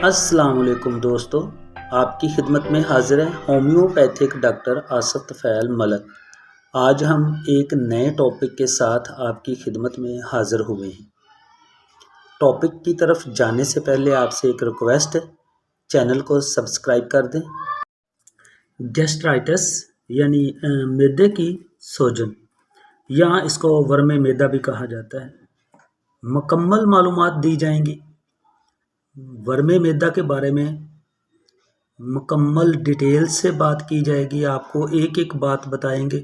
السلام علیکم دوستو، آپ کی خدمت میں حاضر ہے ہومیوپیتھک ڈاکٹر آصف طفیل ملک۔ آج ہم ایک نئے ٹاپک کے ساتھ آپ کی خدمت میں حاضر ہوئے ہیں۔ ٹاپک کی طرف جانے سے پہلے آپ سے ایک ریکویسٹ ہے، چینل کو سبسکرائب کر دیں۔ گیسٹرائٹس یعنی معدے کی سوجن، یا اس کو ورم معدہ بھی کہا جاتا ہے، مکمل معلومات دی جائیں گی۔ ورم معدہ کے بارے میں مکمل ڈیٹیل سے بات کی جائے گی، آپ کو ایک ایک بات بتائیں گے،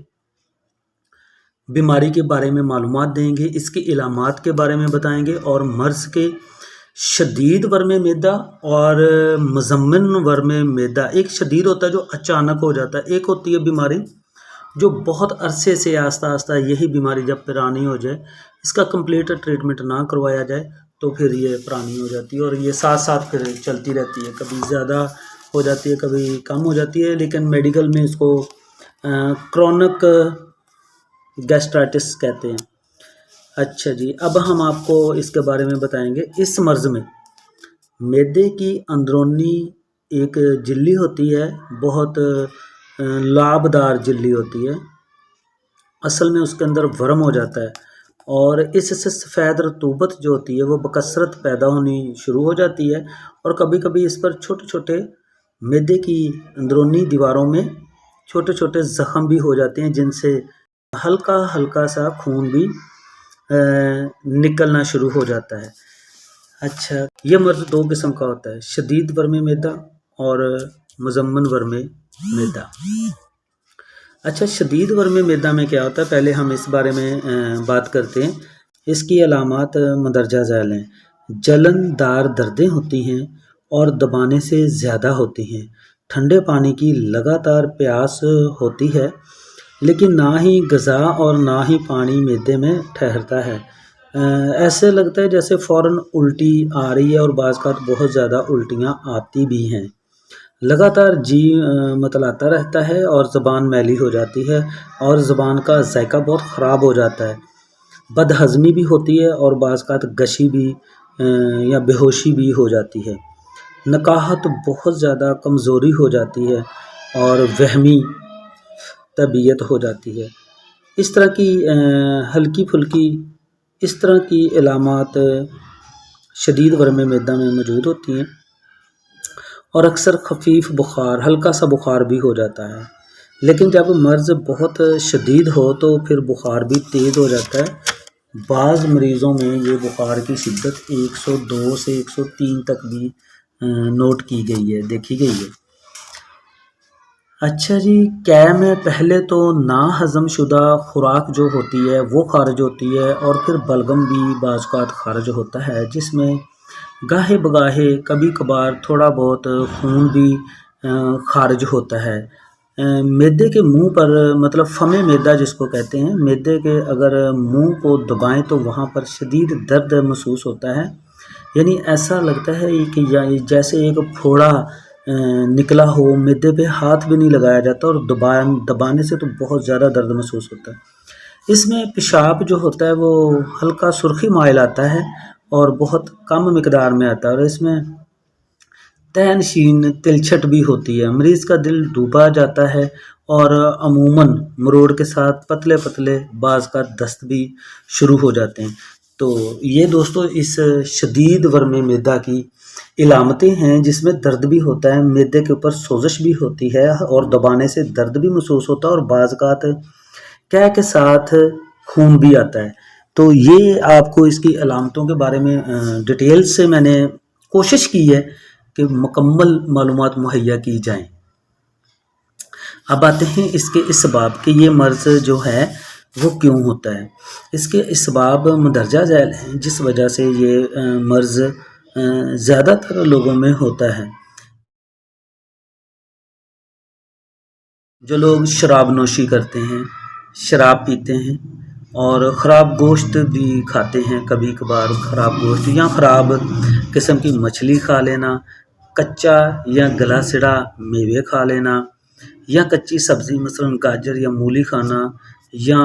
بیماری کے بارے میں معلومات دیں گے، اس کی علامات کے بارے میں بتائیں گے، اور مرض کے شدید ورم معدہ اور مزمن ورم معدہ۔ ایک شدید ہوتا ہے جو اچانک ہو جاتا ہے، ایک ہوتی ہے بیماری جو بہت عرصے سے آہستہ آہستہ، یہی بیماری جب پرانی ہو جائے، اس کا کمپلیٹ ٹریٹمنٹ نہ کروایا جائے تو پھر یہ پرانی ہو جاتی ہے، اور یہ ساتھ ساتھ پھر چلتی رہتی ہے، کبھی زیادہ ہو جاتی ہے کبھی کم ہو جاتی ہے، لیکن میڈیکل میں اس کو کرونک گیسٹرائٹس کہتے ہیں۔ اچھا جی، اب ہم آپ کو اس کے بارے میں بتائیں گے۔ اس مرض میں معدے کی اندرونی ایک جھلی ہوتی ہے، بہت لابدار جھلی ہوتی ہے، اصل میں اس کے اندر ورم ہو جاتا ہے، اور اس سے سفید رطوبت جو ہوتی ہے وہ بکثرت پیدا ہونی شروع ہو جاتی ہے، اور کبھی کبھی اس پر چھوٹے چھوٹے معدے کی اندرونی دیواروں میں چھوٹے چھوٹے زخم بھی ہو جاتے ہیں، جن سے ہلکا ہلکا سا خون بھی نکلنا شروع ہو جاتا ہے۔ اچھا، یہ مرض دو قسم کا ہوتا ہے، شدید ورم معدہ اور مزمن ورم معدہ۔ اچھا، شدید ورم معدہ میں کیا ہوتا ہے، پہلے ہم اس بارے میں بات کرتے ہیں۔ اس کی علامات مندرجہ ذیل ہیں۔ جلن دار دردیں ہوتی ہیں اور دبانے سے زیادہ ہوتی ہیں۔ ٹھنڈے پانی کی لگاتار پیاس ہوتی ہے، لیکن نہ ہی غذا اور نہ ہی پانی معدے میں ٹھہرتا ہے۔ ایسے لگتا ہے جیسے فوراً الٹی آ رہی ہے، اور بعض اوقات بہت زیادہ الٹیاں آتی بھی ہیں۔ لگاتار جی متلاتا رہتا ہے، اور زبان میلی ہو جاتی ہے، اور زبان کا ذائقہ بہت خراب ہو جاتا ہے۔ بد ہضمی بھی ہوتی ہے، اور بعض اوقات غشی بھی یا بے ہوشی بھی ہو جاتی ہے۔ نکاحت بہت زیادہ کمزوری ہو جاتی ہے، اور وہمی طبیعت ہو جاتی ہے۔ اس طرح کی ہلکی پھلکی اس طرح کی علامات شدید ورم معدہ میں موجود ہوتی ہیں، اور اکثر خفیف بخار، ہلکا سا بخار بھی ہو جاتا ہے۔ لیکن جب مرض بہت شدید ہو تو پھر بخار بھی تیز ہو جاتا ہے۔ بعض مریضوں میں یہ بخار کی شدت 102 سے 103 تک بھی نوٹ کی گئی ہے، دیکھی گئی ہے۔ اچھا جی، قے میں پہلے تو نا ہضم شدہ خوراک جو ہوتی ہے وہ خارج ہوتی ہے، اور پھر بلغم بھی بعض اوقات خارج ہوتا ہے، جس میں گاہے بگاہے کبھی کبھار تھوڑا بہت خون بھی خارج ہوتا ہے۔ معدے کے منہ پر، مطلب فم معدہ جس کو کہتے ہیں، معدے کے اگر منہ کو دبائیں تو وہاں پر شدید درد محسوس ہوتا ہے، یعنی ایسا لگتا ہے کہ جیسے ایک پھوڑا نکلا ہو، معدے پہ ہاتھ بھی نہیں لگایا جاتا، اور دبانے سے تو بہت زیادہ درد محسوس ہوتا ہے۔ اس میں پیشاب جو ہوتا ہے وہ ہلکا سرخی مائل آتا ہے، اور بہت کم مقدار میں آتا ہے، اور اس میں تہ نشین تلچھٹ بھی ہوتی ہے۔ مریض کا دل ڈوبا جاتا ہے، اور عموماً مروڑ کے ساتھ پتلے پتلے بعض کا دست بھی شروع ہو جاتے ہیں۔ تو یہ دوستو اس شدید ورم معدہ کی علامتیں ہیں، جس میں درد بھی ہوتا ہے، معدے کے اوپر سوزش بھی ہوتی ہے، اور دبانے سے درد بھی محسوس ہوتا ہے، اور بعض اوقات قے کے ساتھ خون بھی آتا ہے۔ تو یہ آپ کو اس کی علامتوں کے بارے میں ڈیٹیل سے میں نے کوشش کی ہے کہ مکمل معلومات مہیا کی جائیں۔ اب آتے ہیں اس کے اسباب کہ یہ مرض جو ہے وہ کیوں ہوتا ہے۔ اس کے اسباب مندرجہ ذیل ہیں جس وجہ سے یہ مرض زیادہ تر لوگوں میں ہوتا ہے۔ جو لوگ شراب نوشی کرتے ہیں، شراب پیتے ہیں، اور خراب گوشت بھی کھاتے ہیں، کبھی کبھار خراب گوشت یا خراب قسم کی مچھلی کھا لینا، کچا یا گلا سڑا میوے کھا لینا، یا کچی سبزی مثلاً گاجر یا مولی کھانا، یا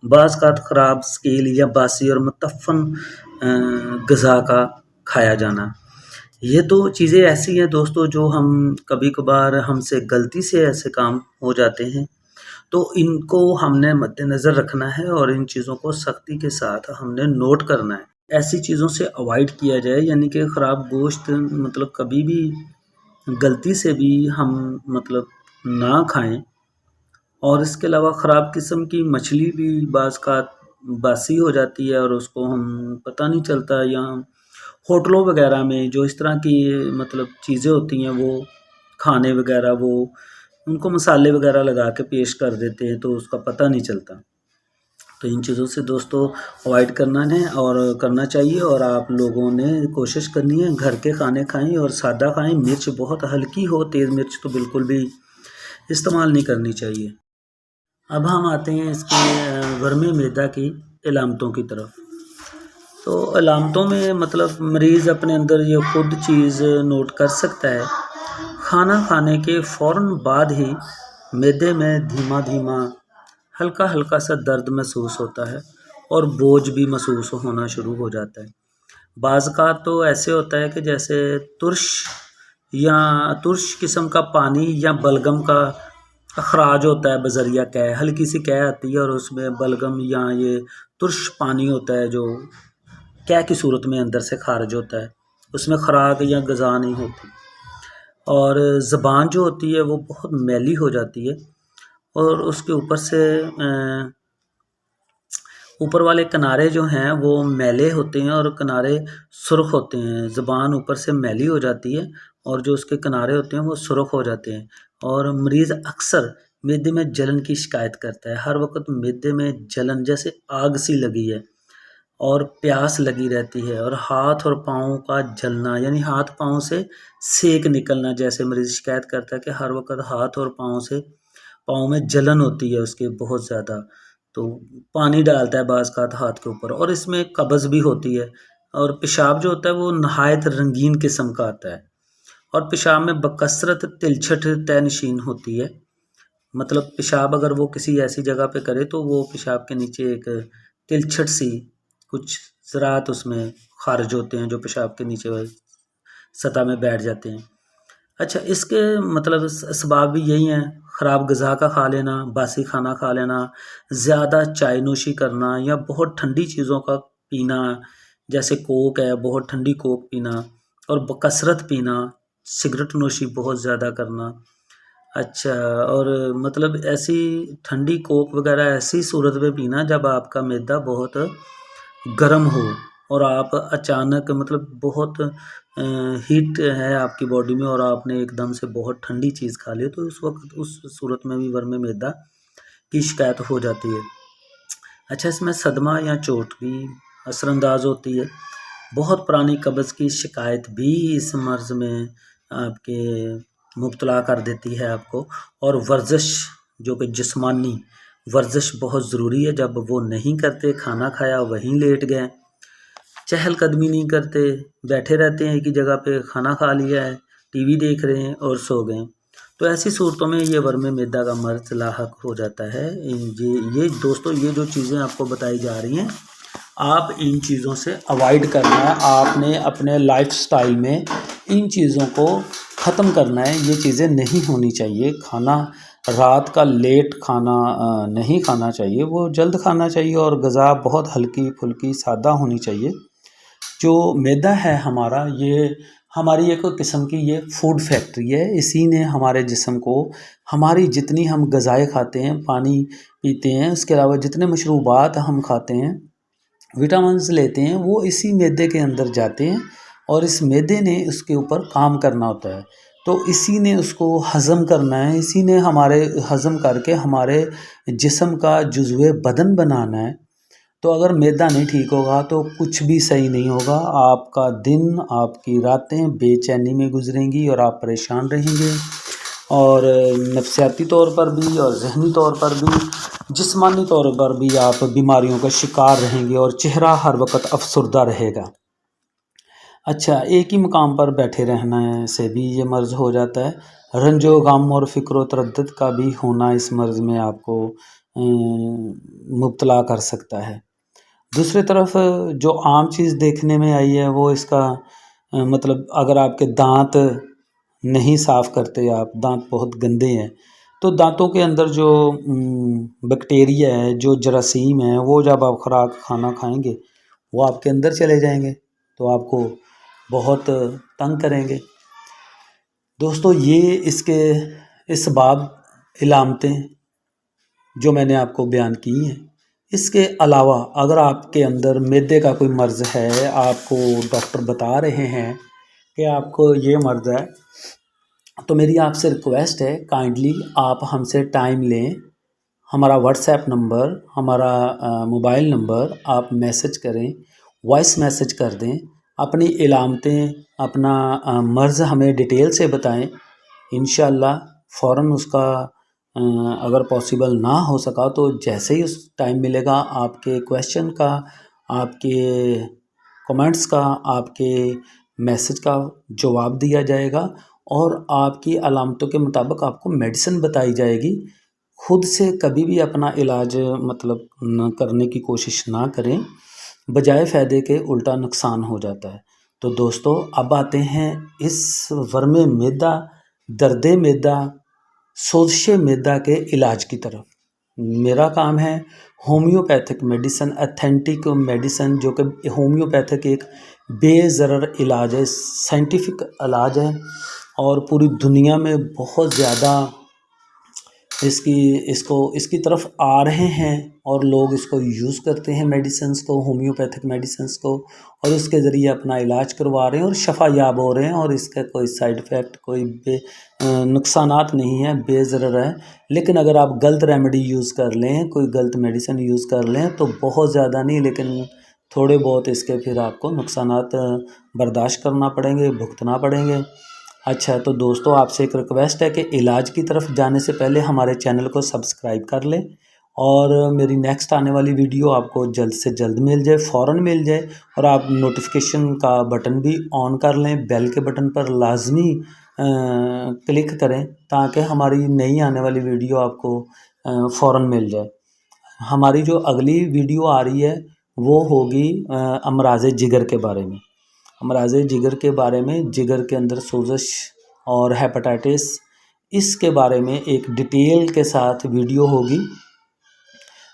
بعض اوقات خراب سکیل یا باسی اور متعفن غذا کا کھایا جانا۔ یہ تو چیزیں ایسی ہیں دوستو جو ہم کبھی کبھار ہم سے غلطی سے ایسے کام ہو جاتے ہیں، تو ان کو ہم نے مد نظر رکھنا ہے اور ان چیزوں کو سختی کے ساتھ ہم نے نوٹ کرنا ہے۔ ایسی چیزوں سے اوائڈ کیا جائے، یعنی کہ خراب گوشت مطلب کبھی بھی غلطی سے بھی ہم مطلب نہ کھائیں، اور اس کے علاوہ خراب قسم کی مچھلی بھی بعض کا باسی ہو جاتی ہے اور اس کو ہم پتہ نہیں چلتا، یا ہوٹلوں وغیرہ میں جو اس طرح کی مطلب چیزیں ہوتی ہیں وہ کھانے وغیرہ وہ ان کو مسالے وغیرہ لگا کے پیش کر دیتے ہیں تو اس کا پتہ نہیں چلتا۔ تو ان چیزوں سے دوستو اوائڈ کرنا ہے اور کرنا چاہیے، اور آپ لوگوں نے کوشش کرنی ہے گھر کے کھانے کھائیں اور سادہ کھائیں، مرچ بہت ہلکی ہو، تیز مرچ تو بالکل بھی استعمال نہیں کرنی چاہیے۔ اب ہم آتے ہیں اس کے ورم معدہ کی علامتوں کی طرف۔ تو علامتوں میں مطلب مریض اپنے اندر یہ خود چیز نوٹ کر سکتا ہے، کھانا کھانے کے فوراً بعد ہی معدے میں دھیما دھیما ہلکا ہلکا سا درد محسوس ہوتا ہے اور بوجھ بھی محسوس ہونا شروع ہو جاتا ہے۔ بعض کا تو ایسے ہوتا ہے کہ جیسے ترش قسم کا پانی یا بلغم کا اخراج ہوتا ہے بذریعہ قے، ہلکی سی قے آتی ہے اور اس میں بلغم یا یہ ترش پانی ہوتا ہے جو قے کی صورت میں اندر سے خارج ہوتا ہے، اس میں خوراک یا غذا نہیں ہوتی، اور زبان جو ہوتی ہے وہ بہت میلی ہو جاتی ہے، اور اس کے اوپر سے اوپر والے کنارے جو ہیں وہ میلے ہوتے ہیں اور کنارے سرخ ہوتے ہیں، زبان اوپر سے میلی ہو جاتی ہے اور جو اس کے کنارے ہوتے ہیں وہ سرخ ہو جاتے ہیں، اور مریض اکثر معدے میں جلن کی شکایت کرتا ہے، ہر وقت معدے میں جلن جیسے آگ سی لگی ہے اور پیاس لگی رہتی ہے، اور ہاتھ اور پاؤں کا جلنا، یعنی ہاتھ پاؤں سے سیک نکلنا، جیسے مریض شکایت کرتا ہے کہ ہر وقت ہاتھ اور پاؤں میں جلن ہوتی ہے اس کے بہت زیادہ، تو پانی ڈالتا ہے بعض کا ہاتھ کے اوپر، اور اس میں قبض بھی ہوتی ہے، اور پیشاب جو ہوتا ہے وہ نہایت رنگین قسم کا آتا ہے، اور پیشاب میں بکثرت تلچھٹ طے نشین ہوتی ہے، مطلب پیشاب اگر وہ کسی ایسی جگہ پہ کرے تو وہ پیشاب کے نیچے ایک تلچھٹ سی کچھ ذرات اس میں خارج ہوتے ہیں جو پیشاب کے نیچے سطح میں بیٹھ جاتے ہیں۔ اچھا، اس کے مطلب اسباب بھی یہی ہیں: خراب غذا کا کھا لینا، باسی کھانا کھا لینا، زیادہ چائے نوشی کرنا یا بہت ٹھنڈی چیزوں کا پینا، جیسے کوک ہے، بہت ٹھنڈی کوک پینا اور بکثرت پینا، سگریٹ نوشی بہت زیادہ کرنا۔ اچھا، اور مطلب ایسی ٹھنڈی کوک وغیرہ ایسی صورت میں پینا جب آپ کا معدہ بہت گرم ہو اور آپ اچانک مطلب بہت ہیٹ ہے آپ کی باڈی میں اور آپ نے ایک دم سے بہت ٹھنڈی چیز کھا لی، تو اس وقت اس صورت میں بھی ورم معدہ کی شکایت ہو جاتی ہے۔ اچھا، اس میں صدمہ یا چوٹ بھی اثر انداز ہوتی ہے، بہت پرانی قبض کی شکایت بھی اس مرض میں آپ کے مبتلا کر دیتی ہے آپ کو، اور ورزش جو کہ جسمانی ورزش بہت ضروری ہے، جب وہ نہیں کرتے، کھانا کھایا وہیں لیٹ گئے، چہل قدمی نہیں کرتے، بیٹھے رہتے ہیں ایک ہی جگہ پہ، کھانا کھا لیا ہے، ٹی وی دیکھ رہے ہیں اور سو گئے، تو ایسی صورتوں میں یہ ورم معدہ کا مرض لاحق ہو جاتا ہے۔ یہ دوستو یہ جو چیزیں آپ کو بتائی جا رہی ہیں، آپ ان چیزوں سے اوائڈ کرنا ہے، آپ نے اپنے لائف سٹائل میں ان چیزوں کو ختم کرنا ہے، یہ چیزیں نہیں ہونی چاہیے۔ کھانا رات کا لیٹ کھانا نہیں کھانا چاہیے، وہ جلد کھانا چاہیے، اور غذا بہت ہلکی پھلکی سادہ ہونی چاہیے۔ جو معدہ ہے ہمارا، یہ ہماری ایک قسم کی یہ فوڈ فیکٹری ہے، اسی نے ہمارے جسم کو ہماری جتنی ہم غذائیں کھاتے ہیں، پانی پیتے ہیں، اس کے علاوہ جتنے مشروبات ہم کھاتے ہیں، وٹامنز لیتے ہیں، وہ اسی معدے کے اندر جاتے ہیں، اور اس معدے نے اس کے اوپر کام کرنا ہوتا ہے، تو اسی نے اس کو ہضم کرنا ہے، اسی نے ہمارے ہضم کر کے ہمارے جسم کا جزو بدن بنانا ہے۔ تو اگر معدہ نہیں ٹھیک ہوگا تو کچھ بھی صحیح نہیں ہوگا، آپ کا دن، آپ کی راتیں بے چینی میں گزریں گی اور آپ پریشان رہیں گے، اور نفسیاتی طور پر بھی اور ذہنی طور پر بھی، جسمانی طور پر بھی آپ بیماریوں کا شکار رہیں گے اور چہرہ ہر وقت افسردہ رہے گا۔ اچھا، ایک ہی مقام پر بیٹھے رہنے سے بھی یہ مرض ہو جاتا ہے، رنج و غم اور فکر و تردد کا بھی ہونا اس مرض میں آپ کو مبتلا کر سکتا ہے۔ دوسری طرف جو عام چیز دیکھنے میں آئی ہے وہ اس کا مطلب اگر آپ کے دانت نہیں صاف کرتے، آپ دانت بہت گندے ہیں، تو دانتوں کے اندر جو بیکٹیریا ہے، جو جراثیم ہیں، وہ جب آپ کھانا کھائیں گے وہ آپ کے اندر چلے جائیں گے تو آپ کو بہت تنگ کریں گے۔ دوستو یہ اس باب علامتیں جو میں نے آپ کو بیان کی ہیں، اس کے علاوہ اگر آپ کے اندر معدے کا کوئی مرض ہے، آپ کو ڈاکٹر بتا رہے ہیں کہ آپ کو یہ مرض ہے، تو میری آپ سے ریکویسٹ ہے کائنڈلی آپ ہم سے ٹائم لیں، ہمارا واٹس ایپ نمبر، ہمارا موبائل نمبر آپ میسج کریں، وائس میسج کر دیں، اپنی علامتیں، اپنا مرض ہمیں ڈیٹیل سے بتائیں، انشاءاللہ فوراً اس کا اگر پاسبل نہ ہو سکا تو جیسے ہی اس ٹائم ملے گا آپ کے کویشچن کا، آپ کے کمنٹس کا، آپ کے میسج کا جواب دیا جائے گا، اور آپ کی علامتوں کے مطابق آپ کو میڈیسن بتائی جائے گی۔ خود سے کبھی بھی اپنا علاج مطلب نہ کرنے کی کوشش نہ کریں، بجائے فائدے کے الٹا نقصان ہو جاتا ہے۔ تو دوستو اب آتے ہیں اس ورم معدہ، درد معدہ، سوزش معدہ کے علاج کی طرف۔ میرا کام ہے ہومیوپیتھک میڈیسن، ایتھینٹک میڈیسن، جو کہ ہومیوپیتھک ایک بے ضرر علاج ہے، سائنٹیفک علاج ہے، اور پوری دنیا میں بہت زیادہ اس کی طرف آ رہے ہیں، اور لوگ اس کو یوز کرتے ہیں میڈیسنز کو، ہومیوپیتھک میڈیسنز کو، اور اس کے ذریعے اپنا علاج کروا رہے ہیں اور شفا یاب ہو رہے ہیں، اور اس کا کوئی سائیڈ افیکٹ، کوئی نقصانات نہیں ہیں، بے ضرر ہے۔ لیکن اگر آپ غلط ریمیڈی یوز کر لیں، کوئی غلط میڈیسن یوز کر لیں تو بہت زیادہ نہیں لیکن تھوڑے بہت اس کے پھر آپ کو نقصانات برداشت کرنا پڑیں گے، بھگتنا پڑیں گے۔ اچھا تو دوستو آپ سے ایک ریکویسٹ ہے کہ علاج کی طرف جانے سے پہلے ہمارے چینل کو سبسکرائب کر لیں، اور میری نیکسٹ آنے والی ویڈیو آپ کو جلد سے جلد مل جائے، فوراً مل جائے، اور آپ نوٹیفیکیشن کا بٹن بھی آن کر لیں، بیل کے بٹن پر لازمی کلک کریں تاکہ ہماری نئی آنے والی ویڈیو آپ کو فوراً مل جائے۔ ہماری جو اگلی ویڈیو آ رہی ہے وہ ہوگی امراض جگر کے بارے میں۔ امراض جگر کے بارے میں، جگر کے اندر سوزش اور ہیپاٹائٹس، اس کے بارے میں ایک ڈیٹیل کے ساتھ ویڈیو ہوگی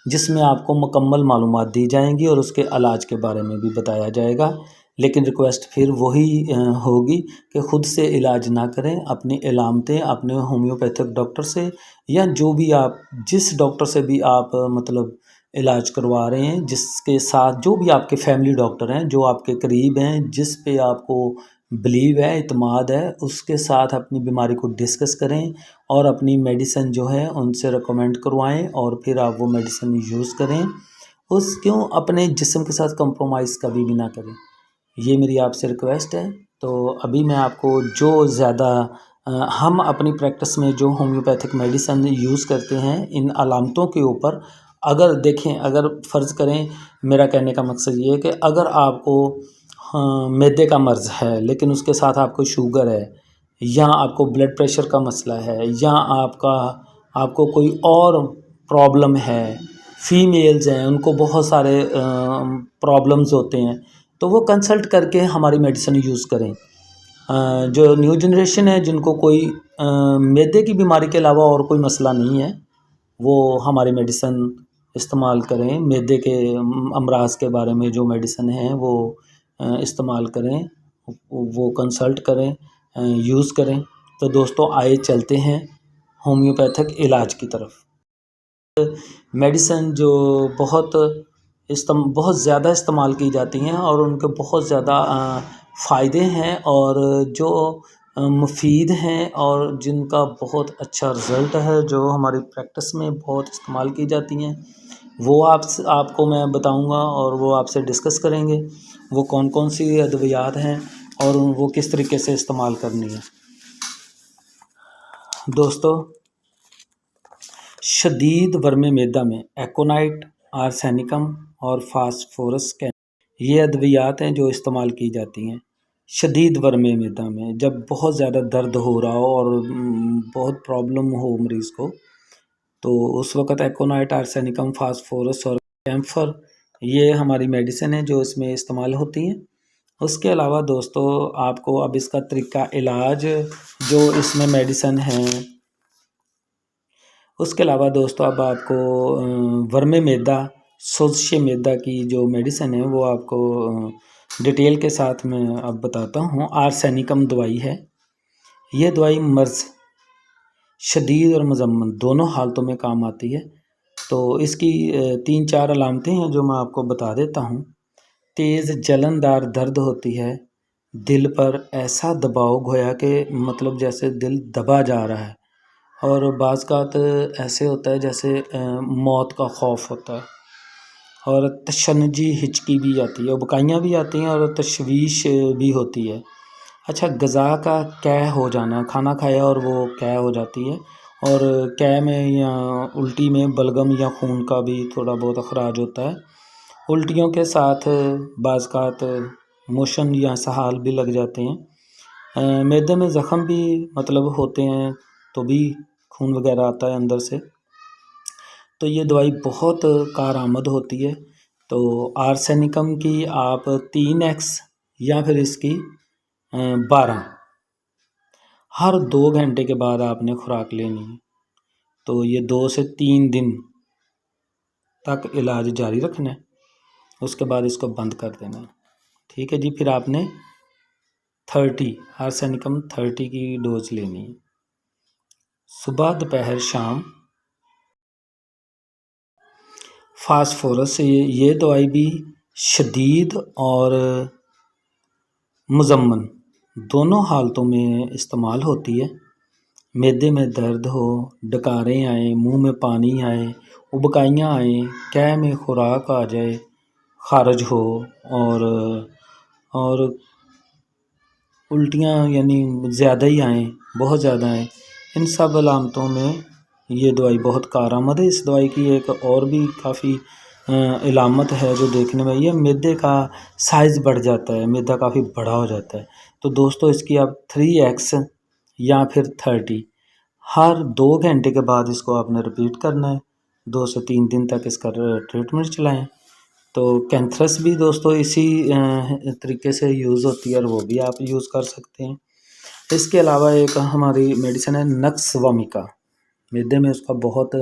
جس میں آپ کو مکمل معلومات دی جائیں گی اور اس کے علاج کے بارے میں بھی بتایا جائے گا۔ لیکن ریکویسٹ پھر وہی ہوگی کہ خود سے علاج نہ کریں، اپنی علامتیں اپنے ہومیوپیتھک ڈاکٹر سے، یا جو بھی جس ڈاکٹر سے بھی آپ مطلب علاج کروا رہے ہیں، جس کے ساتھ جو بھی آپ کے فیملی ڈاکٹر ہیں، جو آپ کے قریب ہیں، جس پہ آپ کو بلیو ہے، اعتماد ہے، اس کے ساتھ اپنی بیماری کو ڈسکس کریں، اور اپنی میڈیسن جو ہے ان سے ریکمینڈ کروائیں، اور پھر آپ وہ میڈیسن یوز کریں۔ اپنے جسم کے ساتھ کمپرومائز کبھی بھی نہ کریں، یہ میری آپ سے ریکویسٹ ہے۔ تو ابھی میں آپ کو جو زیادہ ہم اپنی پریکٹس میں جو ہومیوپیتھک میڈیسن یوز کرتے ہیں، ان علامتوں کے اوپر اگر دیکھیں، اگر فرض کریں، میرا کہنے کا مقصد یہ ہے کہ اگر آپ کو معدے کا مرض ہے لیکن اس کے ساتھ آپ کو شوگر ہے، یا آپ کو بلڈ پریشر کا مسئلہ ہے، یا آپ کو کوئی اور پرابلم ہے، فیمیلز ہیں ان کو بہت سارے پرابلمز ہوتے ہیں، تو وہ کنسلٹ کر کے ہماری میڈیسن یوز کریں۔ جو نیو جنریشن ہے، جن کو کوئی معدے کی بیماری کے علاوہ اور کوئی مسئلہ نہیں ہے، وہ ہماری میڈیسن استعمال کریں، معدے کے امراض کے بارے میں جو میڈیسن ہیں وہ استعمال کریں، وہ کنسلٹ کریں، یوز کریں۔ تو دوستو آئے چلتے ہیں ہومیوپیتھک علاج کی طرف۔ میڈیسن جو بہت زیادہ استعمال کی جاتی ہیں اور ان کے بہت زیادہ فائدے ہیں، اور جو مفید ہیں، اور جن کا بہت اچھا رزلٹ ہے، جو ہماری پریکٹس میں بہت استعمال کی جاتی ہیں، وہ آپ کو میں بتاؤں گا، اور وہ آپ سے ڈسکس کریں گے وہ کون کون سی ادویات ہیں اور وہ کس طریقے سے استعمال کرنی ہے۔ دوستو شدید ورم معدہ میں ایکونائٹ، آرسینیکم اور فاسفورس یہ ادویات ہیں جو استعمال کی جاتی ہیں شدید ورم معدہ میں، جب بہت زیادہ درد ہو رہا ہو اور بہت پرابلم ہو مریض کو، تو اس وقت ایکونائٹ، آرسینیکم، فاسفورس اور کیمفر یہ ہماری میڈیسن ہیں جو اس میں استعمال ہوتی ہیں۔ اس کے علاوہ دوستو آپ کو اب اس کا طریقہ علاج جو اس میں میڈیسن ہیں، اس کے علاوہ دوستو اب آپ کو ورم میدا، سوزش میدا کی جو میڈیسن ہے وہ آپ کو ڈیٹیل کے ساتھ میں اب بتاتا ہوں۔ آرسینیکم دوائی ہے، یہ دوائی مرض شدید اور مزمن دونوں حالتوں میں کام آتی ہے۔ تو اس کی 3-4 علامتیں ہیں جو میں آپ کو بتا دیتا ہوں۔ تیز جلندار درد ہوتی ہے، دل پر ایسا دباؤ گویا کہ مطلب جیسے دل دبا جا رہا ہے، اور بعض اوقات ایسے ہوتا ہے جیسے موت کا خوف ہوتا ہے، اور تشنجی ہچکی بھی آتی ہے، ابکائیاں بھی آتی ہیں اور تشویش بھی ہوتی ہے۔ اچھا، غذا کا قے ہو جانا، کھانا کھایا اور وہ قے ہو جاتی ہے، اور قے میں یا الٹی میں بلغم یا خون کا بھی تھوڑا بہت اخراج ہوتا ہے۔ الٹیوں کے ساتھ بعض اوقات موشن یا اسہال بھی لگ جاتے ہیں۔ معدے میں زخم بھی مطلب ہوتے ہیں تو بھی خون وغیرہ آتا ہے اندر سے۔ تو یہ دوائی بہت کارآمد ہوتی ہے۔ تو آرسینیکم کی آپ 3x یا پھر اس کی 12 ہر 2 گھنٹے کے بعد آپ نے خوراک لینی ہے۔ تو یہ 2 سے 3 دن تک علاج جاری رکھنا ہے، اس کے بعد اس کو بند کر دینا ہے۔ ٹھیک ہے جی، پھر آپ نے 30 آرسینیکم 30 کی ڈوز لینی ہے، صبح دوپہر شام۔ فاسفورس، یہ دوائی بھی شدید اور مزمن دونوں حالتوں میں استعمال ہوتی ہے۔ معدے میں درد ہو، ڈکاریں آئیں، منہ میں پانی آئے، ابکائیاں آئیں، قے میں خوراک آ جائے، خارج ہو، اور الٹیاں یعنی زیادہ ہی آئیں، بہت زیادہ آئیں، ان سب علامتوں میں یہ دوائی بہت کارآمد ہے۔ اس دوائی کی ایک اور بھی کافی علامت ہے جو دیکھنے میں، یہ معدے کا سائز بڑھ جاتا ہے، معدہ کافی بڑا ہو جاتا ہے۔ تو دوستو اس کی آپ 3x یا پھر 30 ہر 2 گھنٹے کے بعد اس کو آپ نے رپیٹ کرنا ہے، 2 سے 3 دن تک اس کا ٹریٹمنٹ چلائیں۔ تو کینتھرس بھی دوستو اسی طریقے سے یوز ہوتی ہے اور وہ بھی آپ یوز کر سکتے ہیں۔ اس کے علاوہ ایک ہماری میڈیسن ہے نکس وامکا، معدے میں اس کا بہت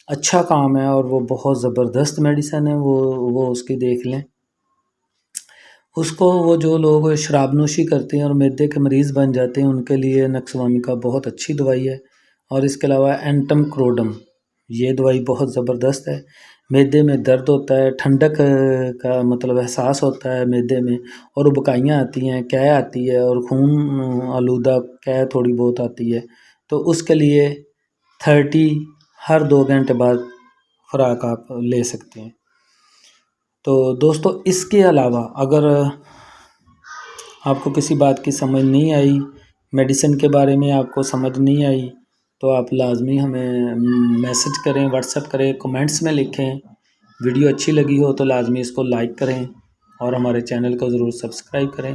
اچھا کام ہے اور وہ بہت زبردست میڈیسن ہے، وہ اس کی دیکھ لیں۔ اس کو وہ جو لوگ شراب نوشی کرتے ہیں اور معدے کے مریض بن جاتے ہیں ان کے لیے نکس وامکا بہت اچھی دوائی ہے۔ اور اس کے علاوہ اینٹم کروڈم، یہ دوائی بہت زبردست ہے۔ معدے میں درد ہوتا ہے، ٹھنڈک کا مطلب احساس ہوتا ہے معدے میں، اور ابکائیاں آتی ہیں، قے آتی ہے، اور خون آلودہ قے تھوڑی بہت آتی ہے، تو اس کے لیے 30 ہر 2 گھنٹے بعد خوراک آپ لے سکتے ہیں۔ تو دوستو اس کے علاوہ اگر آپ کو کسی بات کی سمجھ نہیں آئی، میڈیسن کے بارے میں آپ کو سمجھ نہیں آئی، تو آپ لازمی ہمیں میسج کریں، واٹس ایپ کریں، کمنٹس میں لکھیں۔ ویڈیو اچھی لگی ہو تو لازمی اس کو لائک کریں اور ہمارے چینل کو ضرور سبسکرائب کریں۔